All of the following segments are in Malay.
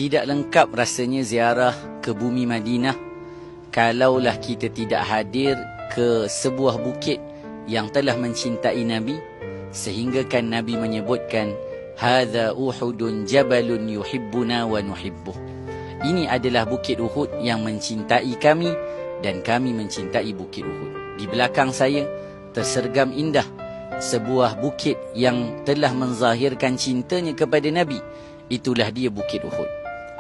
Tidak lengkap rasanya ziarah ke bumi Madinah kalaulah kita tidak hadir ke sebuah bukit yang telah mencintai Nabi, sehingga kan Nabi menyebutkan hadza Uhudun jabalun yuhibbuna wa nuhibbuh. Ini adalah bukit Uhud yang mencintai kami dan kami mencintai bukit Uhud. Di belakang saya tersergam indah sebuah bukit yang telah menzahirkan cintanya kepada Nabi. Itulah dia bukit Uhud.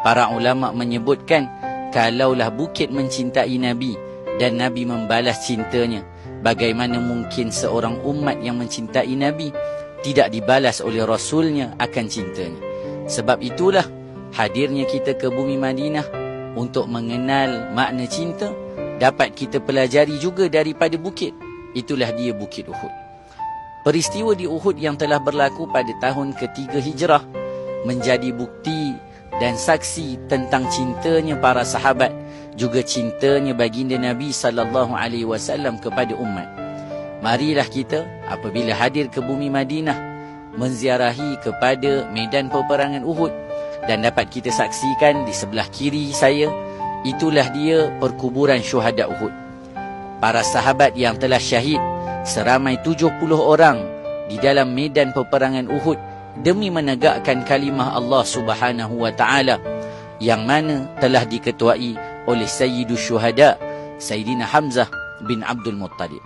Para ulama menyebutkan kalaulah bukit mencintai Nabi dan Nabi membalas cintanya, bagaimana mungkin seorang umat yang mencintai Nabi tidak dibalas oleh Rasulnya akan cintanya. Sebab itulah hadirnya kita ke bumi Madinah untuk mengenal makna cinta dapat kita pelajari juga daripada bukit. Itulah dia bukit Uhud. Peristiwa di Uhud yang telah berlaku pada tahun ketiga Hijrah menjadi bukti dan saksi tentang cintanya para sahabat, juga cintanya baginda Nabi SAW kepada umat. Marilah kita apabila hadir ke bumi Madinah menziarahi kepada medan peperangan Uhud, dan dapat kita saksikan di sebelah kiri saya, itulah dia perkuburan syuhada Uhud. Para sahabat yang telah syahid seramai 70 orang di dalam medan peperangan Uhud demi menegakkan kalimah Allah Subhanahu wa taala, yang mana telah diketuai oleh Sayyidus Syuhada Sayyidina Hamzah bin Abdul Muttalib.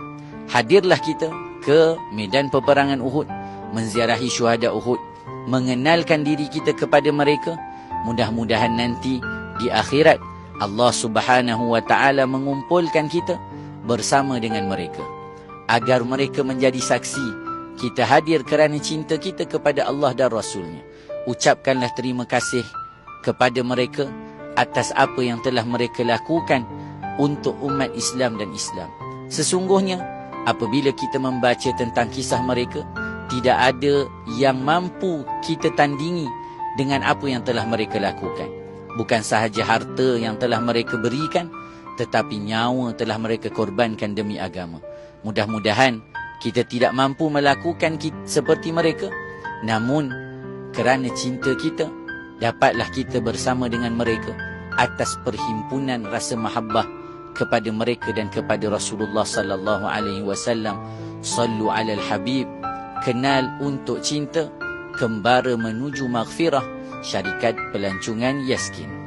Hadirlah kita ke medan peperangan Uhud, menziarahi syuhada Uhud, mengenalkan diri kita kepada mereka. Mudah-mudahan nanti di akhirat Allah Subhanahu wa taala mengumpulkan kita bersama dengan mereka, agar mereka menjadi saksi kita hadir kerana cinta kita kepada Allah dan Rasulnya. Ucapkanlah terima kasih kepada mereka atas apa yang telah mereka lakukan untuk umat Islam dan Islam. Sesungguhnya apabila kita membaca tentang kisah mereka, tidak ada yang mampu kita tandingi dengan apa yang telah mereka lakukan. Bukan sahaja harta yang telah mereka berikan, tetapi nyawa telah mereka korbankan demi agama. Mudah-mudahan kita tidak mampu melakukan seperti mereka, namun kerana cinta kita, dapatlah kita bersama dengan mereka atas perhimpunan rasa mahabbah kepada mereka dan kepada Rasulullah sallallahu alaihi wasallam. Sallu alal habib. Kenal untuk cinta, kembara menuju maghfirah, syarikat pelancongan Yaskin.